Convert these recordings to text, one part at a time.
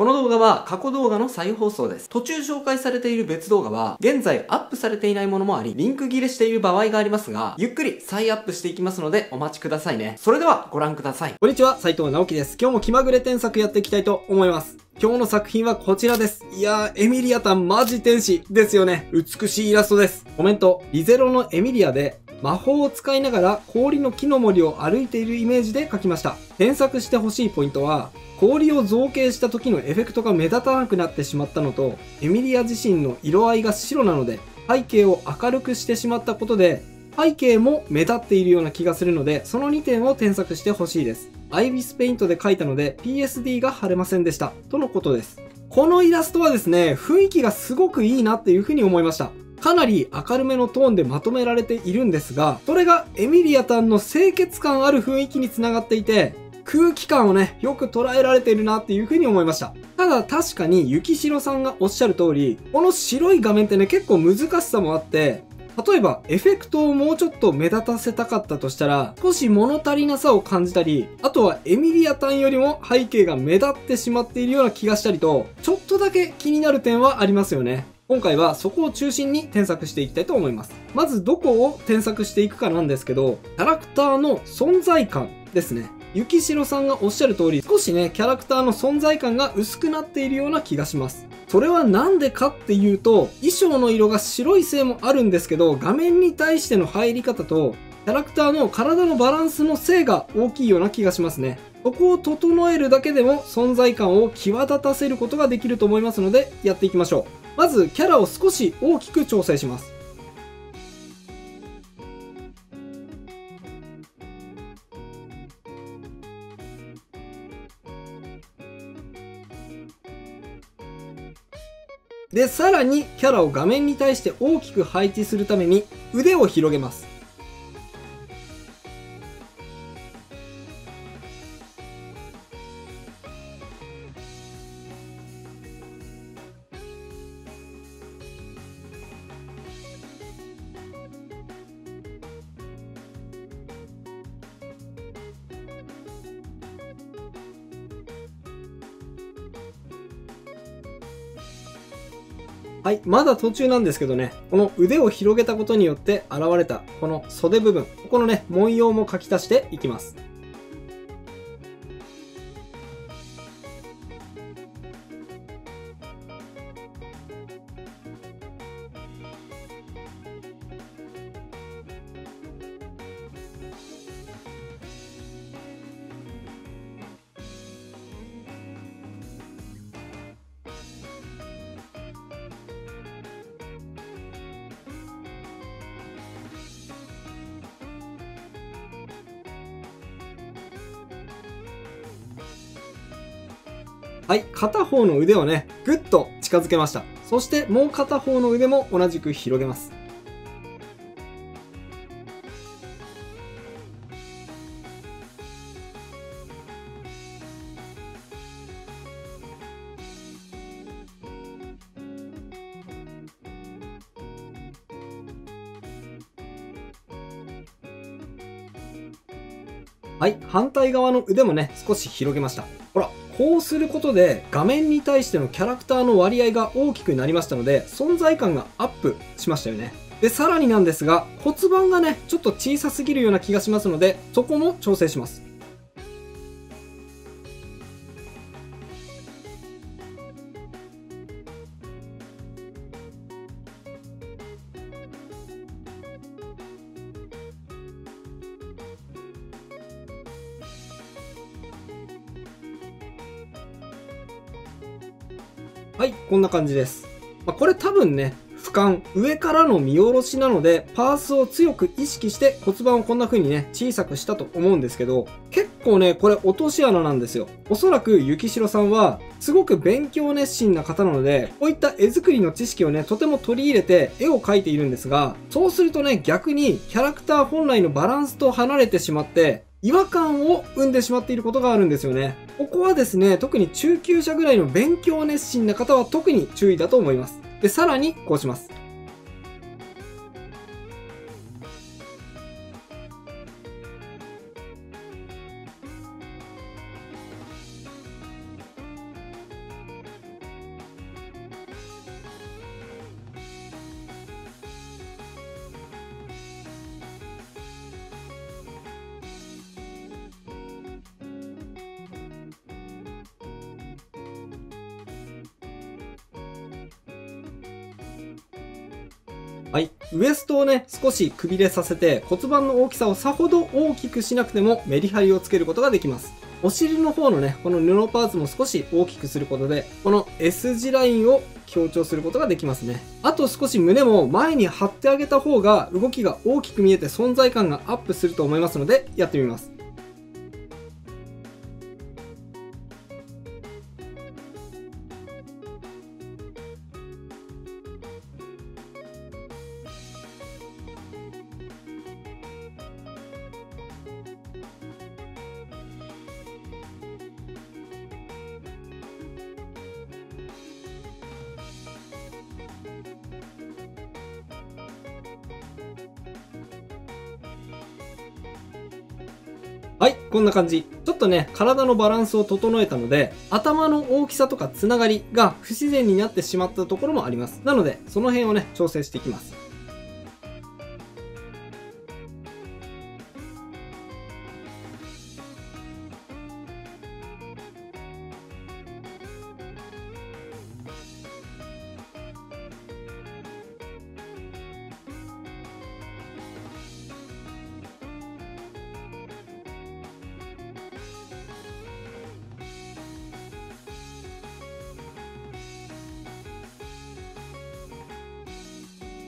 この動画は過去動画の再放送です。途中紹介されている別動画は、現在アップされていないものもあり、リンク切れしている場合がありますが、ゆっくり再アップしていきますので、お待ちくださいね。それではご覧ください。こんにちは、斉藤直樹です。今日も気まぐれ添削やっていきたいと思います。今日の作品はこちらです。いやー、エミリアタンマジ天使ですよね。美しいイラストです。コメント、リゼロのエミリアで、魔法を使いながら氷の木の森を歩いているイメージで描きました。添削してほしいポイントは、氷を造形した時のエフェクトが目立たなくなってしまったのと、エミリア自身の色合いが白なので、背景を明るくしてしまったことで、背景も目立っているような気がするので、その2点を添削してほしいです。アイビスペイントで描いたので PSD が貼れませんでした。とのことです。このイラストはですね、雰囲気がすごくいいなっていうふうに思いました。かなり明るめのトーンでまとめられているんですが、それがエミリアタンの清潔感ある雰囲気につながっていて、空気感をね、よく捉えられているなっていうふうに思いました。ただ確かに雪城さんがおっしゃる通り、この白い画面ってね、結構難しさもあって、例えばエフェクトをもうちょっと目立たせたかったとしたら、少し物足りなさを感じたり、あとはエミリアタンよりも背景が目立ってしまっているような気がしたりと、ちょっとだけ気になる点はありますよね。今回はそこを中心に添削していきたいと思います。まずどこを添削していくかなんですけど、キャラクターの存在感ですね。雪城さんがおっしゃる通り、少しね、キャラクターの存在感が薄くなっているような気がします。それはなんでかっていうと、衣装の色が白いせいもあるんですけど、画面に対しての入り方と、キャラクターの体のバランスのせいが大きいような気がしますね。そこを整えるだけでも存在感を際立たせることができると思いますので、やっていきましょう。まず、キャラを少し大きく調整します。で、さらにキャラを画面に対して大きく配置するために腕を広げます。はい、まだ途中なんですけどね、この腕を広げたことによって現れたこの袖部分、ここのね、文様も書き足していきます。はい、片方の腕をね、ぐっと近づけました。そしてもう片方の腕も同じく広げます。はい、反対側の腕もね、少し広げました。ほら、こうすることで画面に対してのキャラクターの割合が大きくなりましたので、存在感がアップしましたよね。で、さらになんですが、骨盤がね、ちょっと小さすぎるような気がしますので、そこも調整します。はい、こんな感じです。これ多分ね、俯瞰、上からの見下ろしなので、パースを強く意識して骨盤をこんな風にね、小さくしたと思うんですけど、結構ね、これ落とし穴なんですよ。おそらく雪城さんは、すごく勉強熱心な方なので、こういった絵作りの知識をね、とても取り入れて絵を描いているんですが、そうするとね、逆にキャラクター本来のバランスと離れてしまって、違和感を生んでしまっていることがあるんですよね。ここはですね、特に中級者ぐらいの勉強熱心な方は特に注意だと思います。で、さらにこうします。はい。ウエストをね、少しくびれさせて骨盤の大きさをさほど大きくしなくてもメリハリをつけることができます。お尻の方のね、この布パーツも少し大きくすることで、この S 字ラインを強調することができますね。あと少し胸も前に張ってあげた方が動きが大きく見えて存在感がアップすると思いますので、やってみます。はい、こんな感じ。ちょっとね、体のバランスを整えたので、頭の大きさとかつながりが不自然になってしまったところもあります。なので、その辺をね、調整していきます。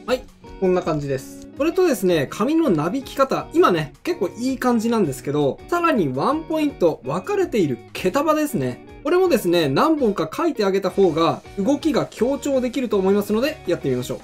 はい、こんな感じです。それとですね、髪のなびき方、今ね、結構いい感じなんですけど、さらにワンポイント分かれている毛束ですね。これもですね、何本か書いてあげた方が動きが強調できると思いますので、やってみましょう。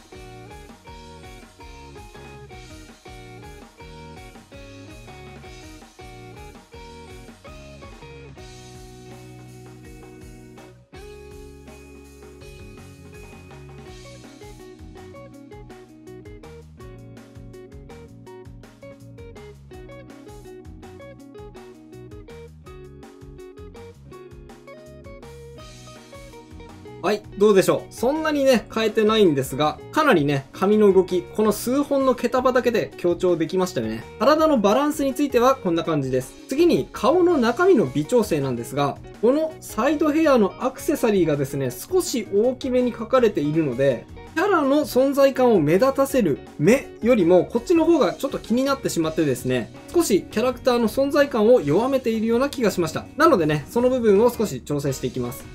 はい、どうでしょう。そんなにね、変えてないんですが、かなりね、髪の動き、この数本の毛束だけで強調できましたよね。体のバランスについてはこんな感じです。次に、顔の中身の微調整なんですが、このサイドヘアのアクセサリーがですね、少し大きめに描かれているので、キャラの存在感を目立たせる目よりも、こっちの方がちょっと気になってしまってですね、少しキャラクターの存在感を弱めているような気がしました。なのでね、その部分を少し調整していきます。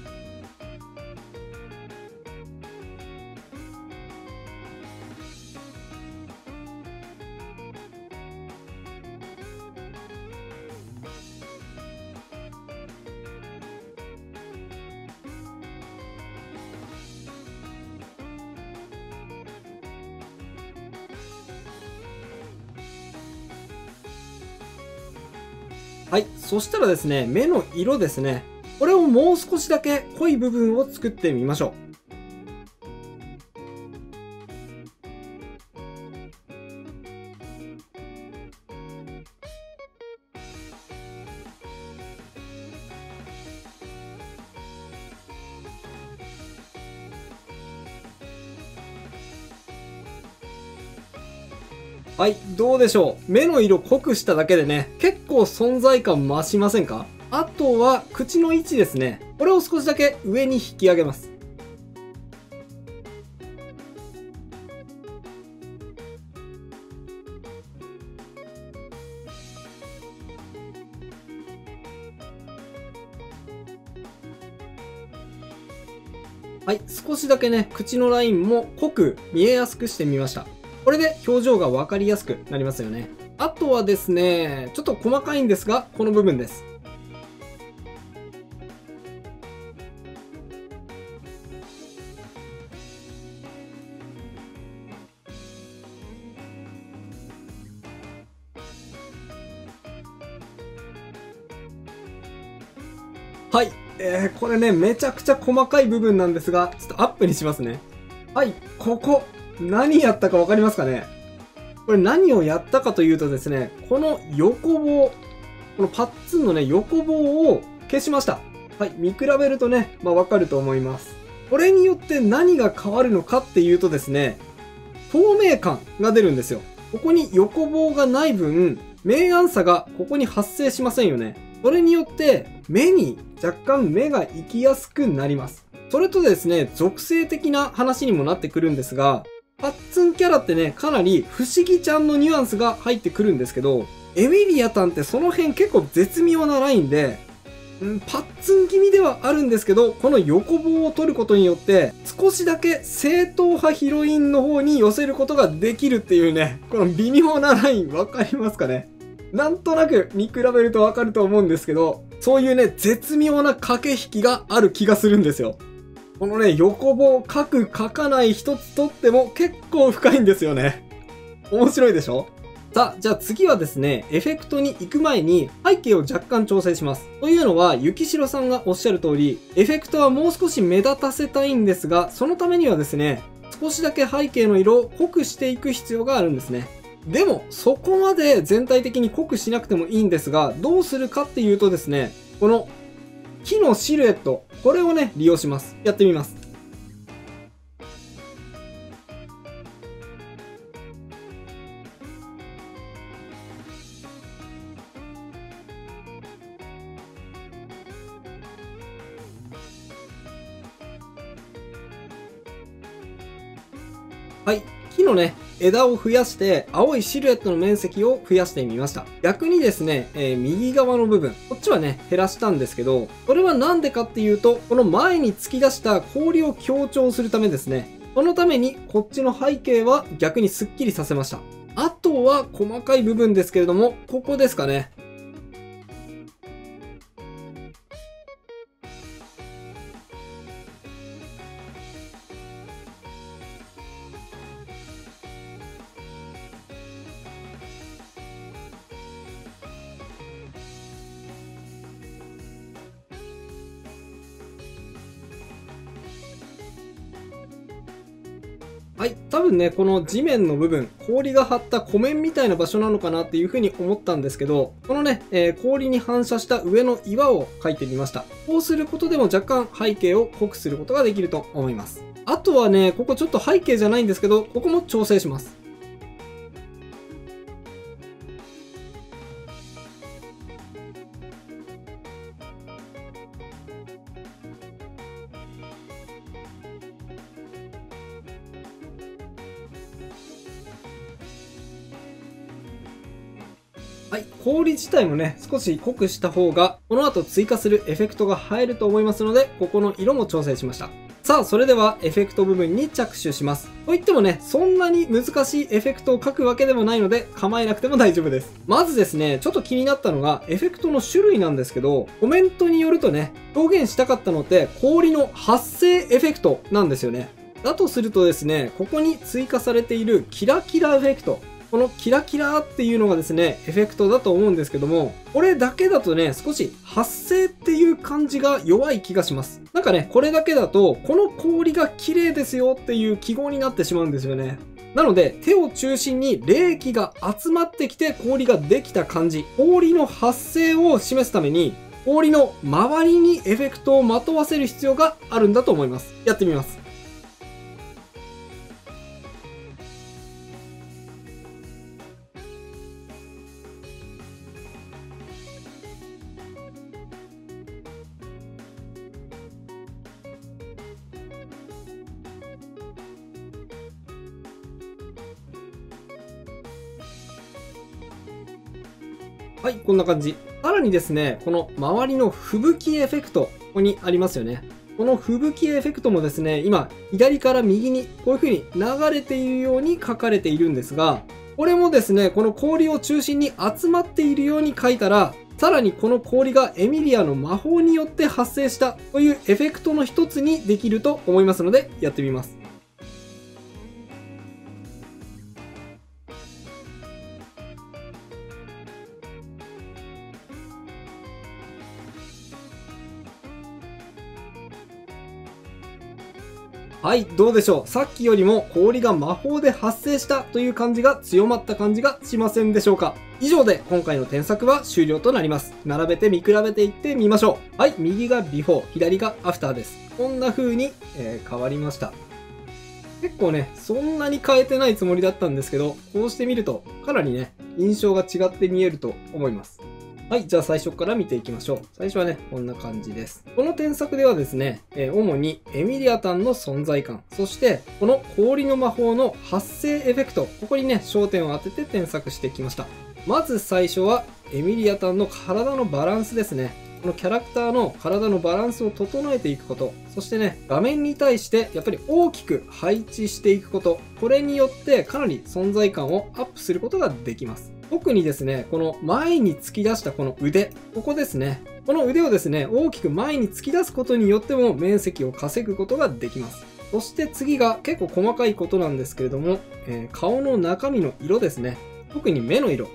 はい。そしたらですね、目の色ですね。これをもう少しだけ濃い部分を作ってみましょう。はい、どうでしょう。目の色濃くしただけでね、結構存在感増しませんか？あとは、口の位置ですね。これを少しだけ上に引き上げます。はい、少しだけね、口のラインも濃く見えやすくしてみました。これで表情がわかりやすくなりますよね。あとはですね、ちょっと細かいんですが、この部分です。はい、これね、めちゃくちゃ細かい部分なんですが、ちょっとアップにしますね。はい、ここ、何やったかわかりますかね？これ何をやったかというとですね、この横棒、このパッツンのね、横棒を消しました。はい、見比べるとね、わかると思います。これによって何が変わるのかっていうとですね、透明感が出るんですよ。ここに横棒がない分、明暗差がここに発生しませんよね。それによって目に若干目が行きやすくなります。それとですね、属性的な話にもなってくるんですが、パッツンキャラってね、かなり不思議ちゃんのニュアンスが入ってくるんですけど、エミリアタンってその辺結構絶妙なラインで、パッツン気味ではあるんですけど、この横棒を取ることによって、少しだけ正統派ヒロインの方に寄せることができるっていうね、この微妙なラインわかりますかね？なんとなく見比べるとわかると思うんですけど、そういうね、絶妙な駆け引きがある気がするんですよ。このね、横棒書く書かない一つとっても結構深いんですよね。面白いでしょ？さあ、じゃあ次はですね、エフェクトに行く前に背景を若干調整します。というのは、ゆきしろさんがおっしゃる通り、エフェクトはもう少し目立たせたいんですが、そのためにはですね、少しだけ背景の色を濃くしていく必要があるんですね。でも、そこまで全体的に濃くしなくてもいいんですが、どうするかっていうとですね、この木のシルエット、これをね、利用します。やってみます。はい。木のね、枝を増やして、青いシルエットの面積を増やしてみました。逆にですね、右側の部分、こっちはね、減らしたんですけど、それはなんでかっていうと、この前に突き出した氷を強調するためですね。そのために、こっちの背景は逆にスッキリさせました。あとは細かい部分ですけれども、ここですかね。はい。多分ね、この地面の部分、氷が張った湖面みたいな場所なのかなっていうふうに思ったんですけど、このね、氷に反射した上の岩を描いてみました。こうすることでも若干背景を濃くすることができると思います。あとはね、ここちょっと背景じゃないんですけど、ここも調整します。はい。氷自体もね、少し濃くした方が、この後追加するエフェクトが入ると思いますので、ここの色も調整しました。さあ、それではエフェクト部分に着手します。といってもね、そんなに難しいエフェクトを書くわけでもないので、構えなくても大丈夫です。まずですね、ちょっと気になったのが、エフェクトの種類なんですけど、コメントによるとね、表現したかったのって、氷の発生エフェクトなんですよね。だとするとですね、ここに追加されているキラキラエフェクト。このキラキラっていうのがですね、エフェクトだと思うんですけども、これだけだとね、少し発生っていう感じが弱い気がします。なんかね、これだけだと、この氷が綺麗ですよっていう記号になってしまうんですよね。なので、手を中心に冷気が集まってきて氷ができた感じ、氷の発生を示すために、氷の周りにエフェクトをまとわせる必要があるんだと思います。やってみます。はい、こんな感じ。さらにですね、この周りの吹雪エフェクト、ここにありますよね。この吹雪エフェクトもですね、今、左から右にこういう風に流れているように書かれているんですが、これもですね、この氷を中心に集まっているように書いたら、さらにこの氷がエミリアの魔法によって発生したというエフェクトの一つにできると思いますので、やってみます。はい、どうでしょう。さっきよりも氷が魔法で発生したという感じが強まった感じがしませんでしょうか。以上で今回の添削は終了となります。並べて見比べていってみましょう。はい、右がビフォー、左がアフターです。こんな風に、変わりました。結構ね、そんなに変えてないつもりだったんですけど、こうしてみるとかなりね、印象が違って見えると思います。はい、じゃあ最初から見ていきましょう。最初はね、こんな感じです。この添削ではですね、主にエミリアタンの存在感、そしてこの氷の魔法の発生エフェクト、ここにね、焦点を当てて添削してきました。まず最初はエミリアタンの体のバランスですね。このキャラクターの体のバランスを整えていくこと、そしてね、画面に対してやっぱり大きく配置していくこと、これによってかなり存在感をアップすることができます。特にですね、この前に突き出したこの腕、ここですね。この腕をですね、大きく前に突き出すことによっても面積を稼ぐことができます。そして次が結構細かいことなんですけれども、顔の中身の色ですね。特に目の色。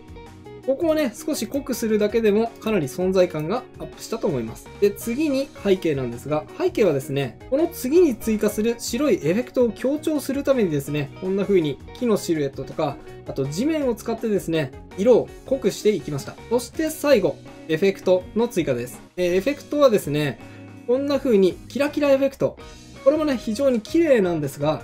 ここをね、少し濃くするだけでもかなり存在感がアップしたと思います。で、次に背景なんですが、背景はですね、この次に追加する白いエフェクトを強調するためにですね、こんな風に木のシルエットとか、あと地面を使ってですね、色を濃くしていきました。そして最後、エフェクトの追加です。エフェクトはですね、こんな風にキラキラエフェクト。これもね、非常に綺麗なんですが、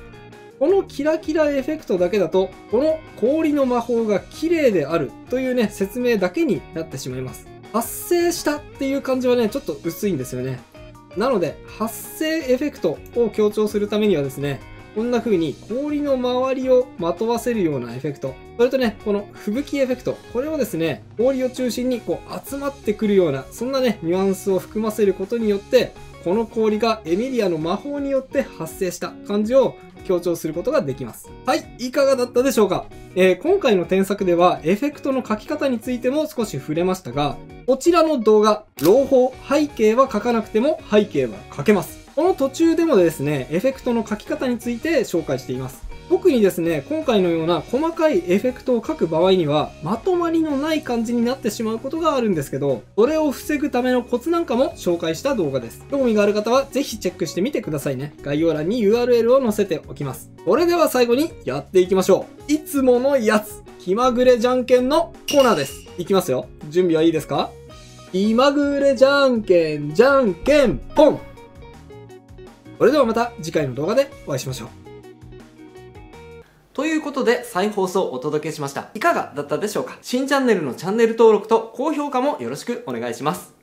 このキラキラエフェクトだけだと、この氷の魔法が綺麗であるというね、説明だけになってしまいます。発生したっていう感じはね、ちょっと薄いんですよね。なので、発生エフェクトを強調するためにはですね、こんな風に氷の周りをまとわせるようなエフェクト。それとね、この吹雪エフェクト。これをですね、氷を中心にこう集まってくるような、そんなね、ニュアンスを含ませることによって、この氷がエミリアの魔法によって発生した感じを強調することができます。はい、いかがだったでしょうか。今回の添削ではエフェクトの書き方についても少し触れましたが、こちらの動画、朗報、背景は書かなくても背景は書けます。この途中でもですね、エフェクトの書き方について紹介しています。特にですね、今回のような細かいエフェクトを書く場合には、まとまりのない感じになってしまうことがあるんですけど、それを防ぐためのコツなんかも紹介した動画です。興味がある方はぜひチェックしてみてくださいね。概要欄に URL を載せておきます。それでは最後にやっていきましょう。いつものやつ、気まぐれじゃんけんのコーナーです。いきますよ。準備はいいですか？気まぐれじゃんけん、じゃんけん、ポン！それではまた次回の動画でお会いしましょう。ということで、再放送をお届けしました。いかがだったでしょうか？新チャンネルのチャンネル登録と高評価もよろしくお願いします。